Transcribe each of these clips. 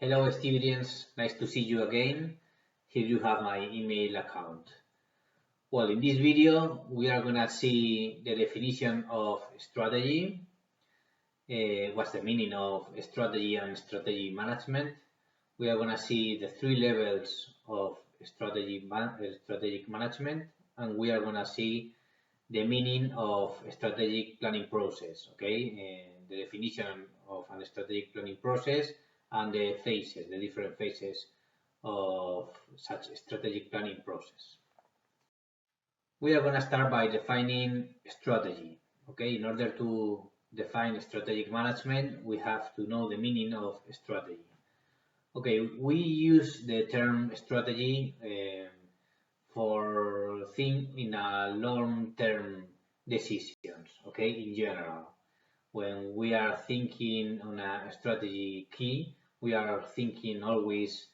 Hello students, nice to see you again. Here you have my email account. Well, in this video, we are gonna see the definition of strategy, what's the meaning of strategy and strategy management. We are gonna see the three levels of strategic management, and we are gonna see the meaning of strategic planning process, okay? The definition of a strategic planning process and the phases, the different phases of such strategic planning process. We are going to start by defining strategy, okay? In order to define strategic management, we have to know the meaning of strategy. Okay, we use the term strategy for think in a long-term decisions, okay, in general. When we are thinking on a strategy key, we are thinking always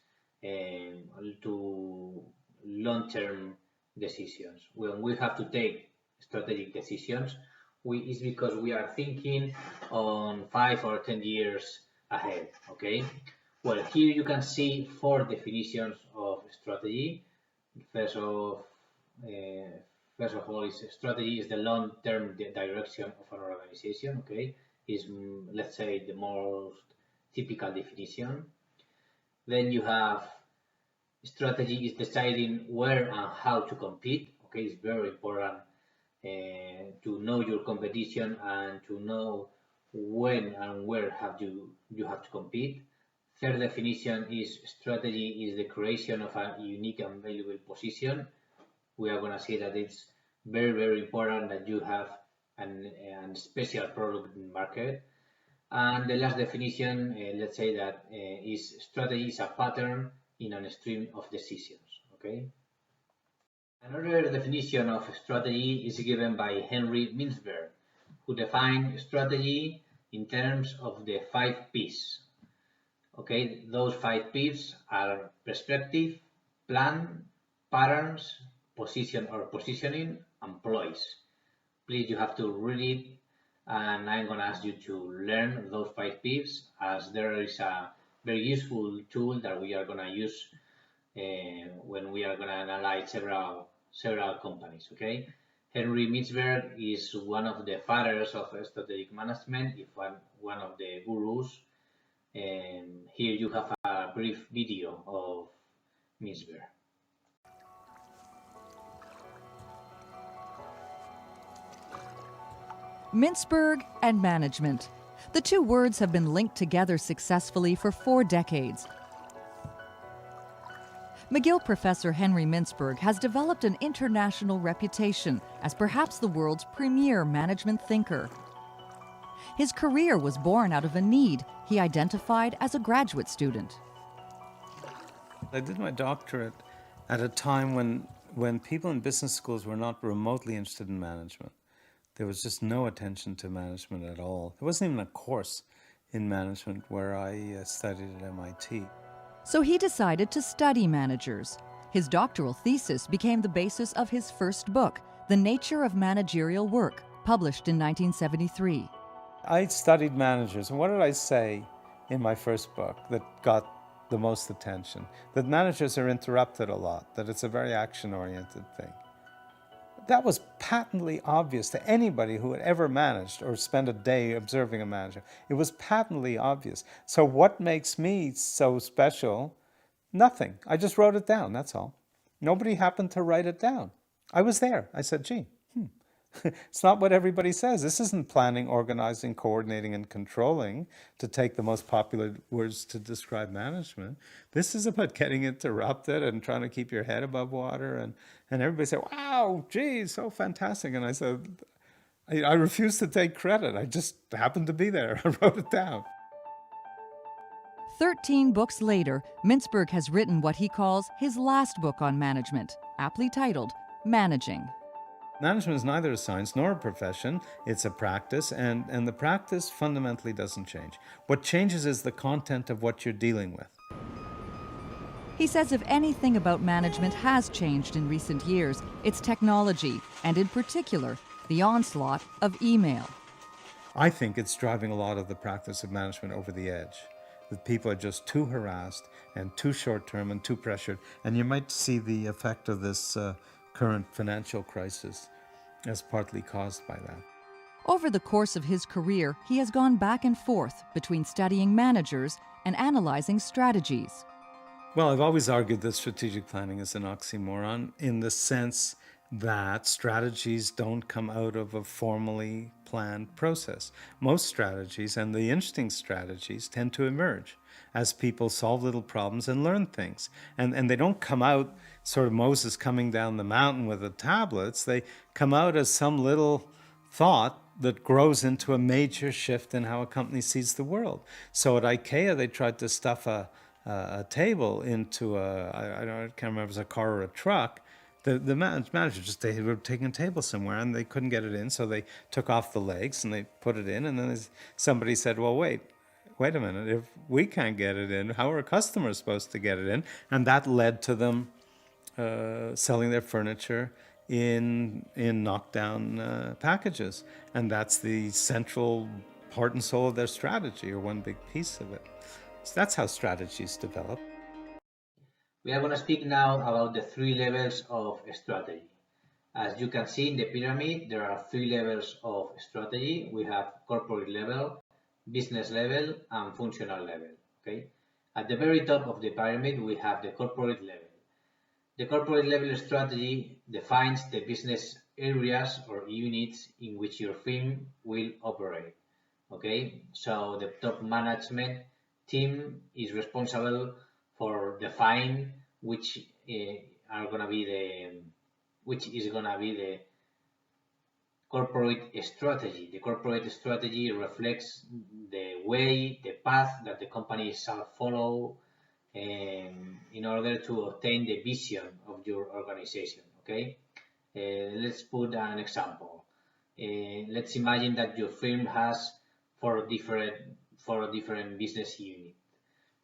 to long-term decisions. When we have to take strategic decisions, it's because we are thinking on 5 or 10 years ahead, okay? Well, here you can see 4 definitions of strategy. First of all, strategy is the long-term direction of an organization, okay? Is, let's say, the most typical definition. Then you have strategy is deciding where and how to compete, okay? It's very important to know your competition and to know when and where you have to compete. Third definition is strategy is the creation of a unique and valuable position. We are going to see that it's very, very important that you have a special product in the market. And the last definition, let's say that is strategy is a pattern in a stream of decisions, okay? Another definition of strategy is given by Henry Mintzberg, who defined strategy in terms of the 5 P's. Okay, those 5 P's are perspective, plan, patterns, position or positioning, and ploys. Please, you have to read it, and I'm going to ask you to learn those 5 P's, as there is a very useful tool that we are going to use when we are going to analyze several companies, okay? Henry Mintzberg is one of the fathers of strategic management, if one of the gurus. Here you have a brief video of Mintzberg. Mintzberg and management. The two words have been linked together successfully for 4 decades. McGill professor Henry Mintzberg has developed an international reputation as perhaps the world's premier management thinker. His career was born out of a need he identified as a graduate student. I did my doctorate at a time when people in business schools were not remotely interested in management. There was just no attention to management at all. There wasn't even a course in management where I studied at MIT. So he decided to study managers. His doctoral thesis became the basis of his first book, The Nature of Managerial Work, published in 1973. I studied managers, and what did I say in my first book that got the most attention? That managers are interrupted a lot, that it's a very action-oriented thing. That was patently obvious to anybody who had ever managed or spent a day observing a manager. It was patently obvious. So what makes me so special? Nothing. I just wrote it down, that's all. Nobody happened to write it down. I was there. I said, gee, it's not what everybody says. This isn't planning, organizing, coordinating, and controlling, to take the most popular words to describe management. This is about getting interrupted and trying to keep your head above water. And everybody said, wow, geez, so fantastic. And I said, I refuse to take credit. I just happened to be there. I wrote it down. 13 books later, Mintzberg has written what he calls his last book on management, aptly titled Managing. Management is neither a science nor a profession. It's a practice, and the practice fundamentally doesn't change. What changes is the content of what you're dealing with. He says if anything about management has changed in recent years, it's technology, and in particular, the onslaught of email. I think it's driving a lot of the practice of management over the edge. that people are just too harassed and too short-term and too pressured. And you might see the effect of this current financial crisis as partly caused by that. Over the course of his career, he has gone back and forth between studying managers and analyzing strategies. Well, I've always argued that strategic planning is an oxymoron in the sense that strategies don't come out of a formally planned process. Most strategies, and the interesting strategies, tend to emerge as people solve little problems and learn things. And they don't come out sort of Moses coming down the mountain with the tablets. They come out as some little thought that grows into a major shift in how a company sees the world. So at IKEA, they tried to stuff a table into I can't remember if it was a car or a truck. The manager just, they were taking a table somewhere and they couldn't get it in, so they took off the legs and they put it in, and then somebody said, well, wait a minute, if we can't get it in, how are customers supposed to get it in? And that led to them selling their furniture in knockdown packages. And that's the central heart and soul of their strategy, or one big piece of it. So that's how strategies develop. We are going to speak now about the 3 levels of strategy. As you can see in the pyramid, there are 3 levels of strategy. We have corporate level, business level, and functional level. Okay. At the very top of the pyramid, we have the corporate level. The corporate level strategy defines the business areas or units in which your firm will operate. Okay, so the top management team is responsible for define which is gonna be the corporate strategy. The corporate strategy reflects the way, the path that the company shall follow in order to obtain the vision of your organization. Okay, let's put an example. Let's imagine that your firm has four different business units.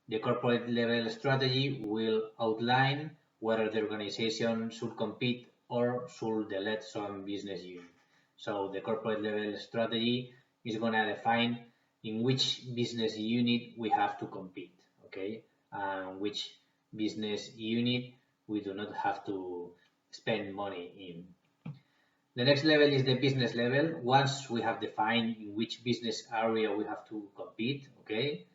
The corporate level strategy will outline whether the organization should compete or should delete some business unit. So the corporate level strategy is going to define in which business unit we have to compete, okay, and which business unit we do not have to spend money in. The next level is the business level. Once we have defined in which business area we have to compete, okay,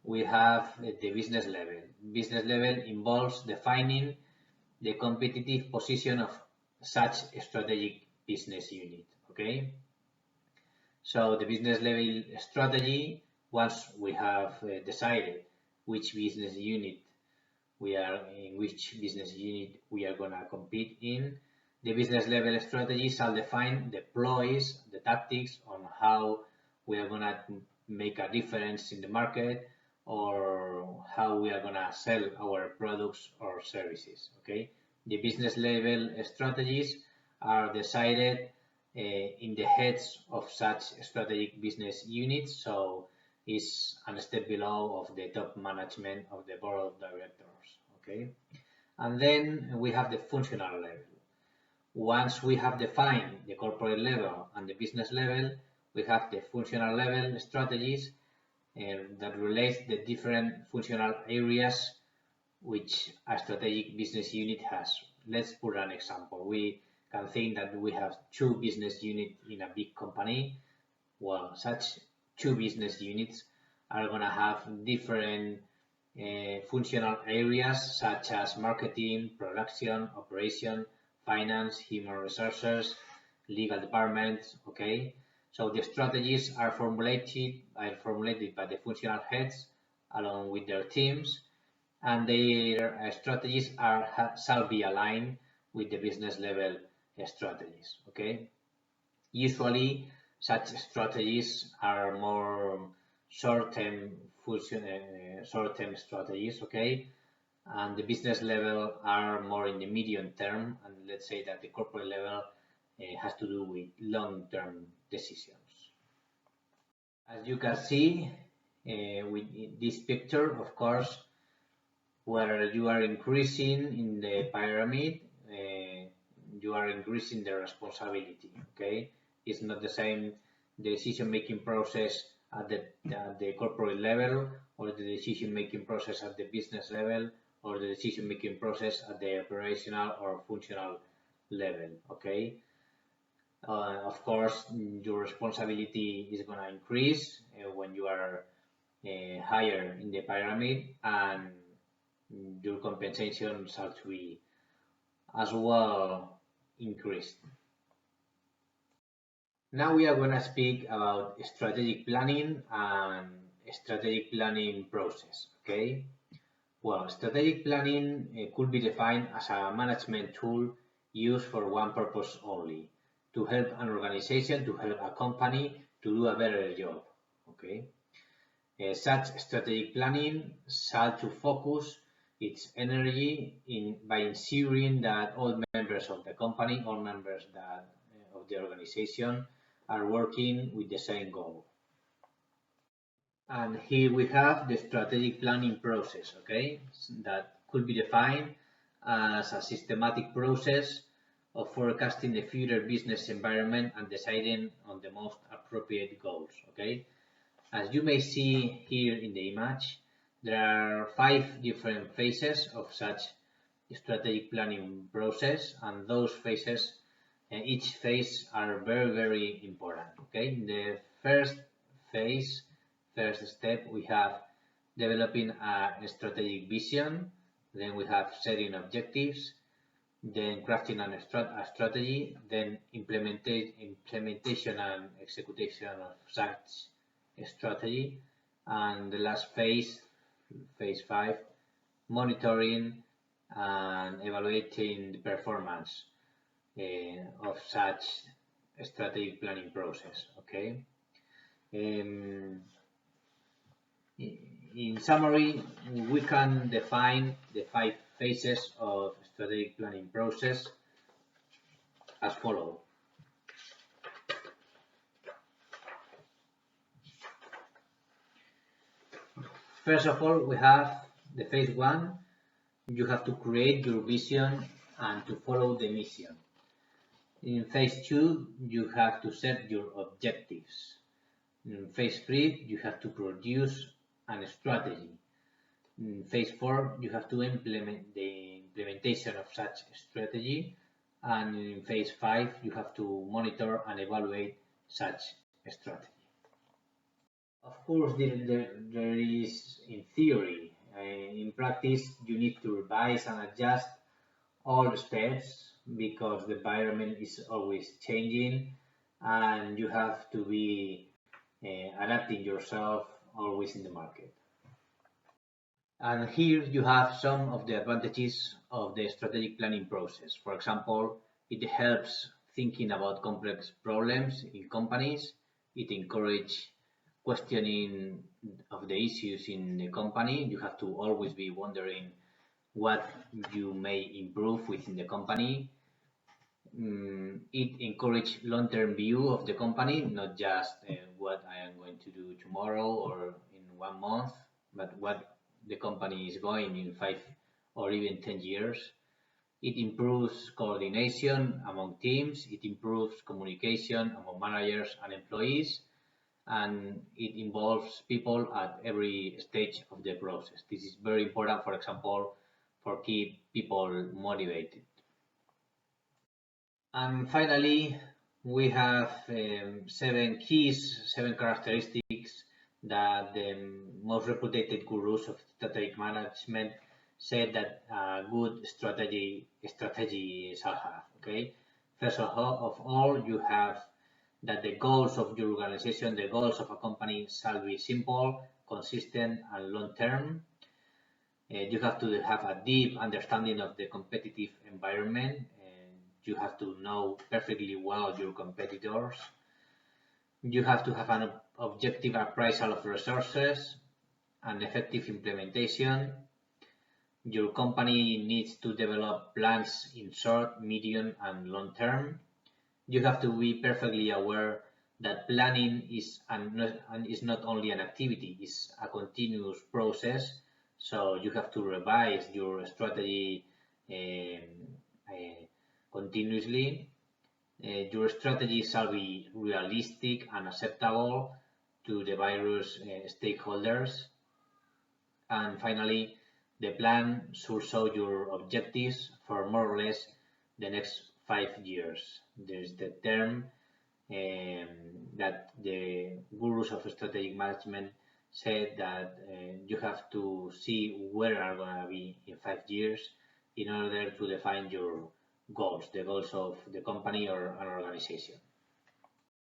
we have the business level. Business level involves defining the competitive position of such a strategic business unit, okay? So the business level strategy, once we have decided which business unit we are going to compete in, the business level strategy shall define the ploys, the tactics on how we are going to make a difference in the market, or how we are going to sell our products or services. Okay, the business level strategies are decided in the heads of such strategic business units, so it's a step below of the top management of the board of directors. Okay, and then we have the functional level. Once we have defined the corporate level and the business level, we have the functional level strategies that relates the different functional areas which a strategic business unit has. Let's put an example. We can think that we have 2 business units in a big company. Well, such 2 business units are going to have different functional areas such as marketing, production, operation, finance, human resources, legal departments, okay? So the strategies are formulated by the functional heads along with their teams, and their strategies shall be aligned with the business level strategies. Okay. Usually, such strategies are more short-term strategies. Okay, and the business level are more in the medium term, and let's say that the corporate level has to do with long-term decisions. As you can see with this picture, of course, where you are increasing in the pyramid, you are increasing the responsibility. Okay, it's not the same decision-making process at the corporate level, or the decision-making process at the business level, or the decision-making process at the operational or functional level, okay? Of course, your responsibility is going to increase when you are higher in the pyramid, and your compensation shall to be as well increased. Now we are going to speak about strategic planning and strategic planning process, okay? Well, strategic planning could be defined as a management tool used for one purpose only, to help an organization, to help a company to do a better job, okay? Such strategic planning shall to focus its energy by ensuring that all members of the company, all members of the organization are working with the same goal. And here we have the strategic planning process, okay, that could be defined as a systematic process of forecasting the future business environment and deciding on the most appropriate goals, okay. As you may see here in the image, there are 5 different phases of such strategic planning process, and those phases, each phase are very, very important, okay. In the first step, we have developing a strategic vision, then we have setting objectives, then crafting a strategy, then implementation and execution of such strategy, and the last phase 5, monitoring and evaluating the performance of such strategic planning process, okay. In summary, we can define the 5 phases of strategic planning process as follows. First of all, we have the phase 1. You have to create your vision and to follow the mission. In phase 2, you have to set your objectives. In phase 3, you have to produce a strategy. In phase 4, you have to implement the implementation of such strategy. And in phase 5, you have to monitor and evaluate such strategy. Of course, there is in theory. In practice, you need to revise and adjust all steps because the environment is always changing, and you have to be adapting yourself always in the market. And here you have some of the advantages of the strategic planning process. For example, it helps thinking about complex problems in companies. It encourages questioning of the issues in the company. You have to always be wondering what you may improve within the company. It encourages long-term view of the company, not just what I am going to do tomorrow or in 1 month, but what the company is going in 5 or even 10 years. It improves coordination among teams. It improves communication among managers and employees, and it involves people at every stage of the process. This is very important, for example, for keep people motivated. And finally, we have 7 characteristics that the most reputed gurus of strategic management said that a good strategy shall have. Okay, first of all, you have that the goals of your organization, the goals of a company, shall be simple, consistent, and long-term. You have to have a deep understanding of the competitive environment. You have to know perfectly well your competitors. You have to have an objective appraisal of resources and effective implementation. Your company needs to develop plans in short, medium, and long term. You have to be perfectly aware that planning is not only an activity, it's a continuous process. So you have to revise your strategy continuously. Your strategy shall be realistic and acceptable, to the various stakeholders. And finally, the plan should show your objectives for more or less the next 5 years. There's the term that the gurus of strategic management said that you have to see where are going to be in 5 years in order to define your goals, the goals of the company or an organization.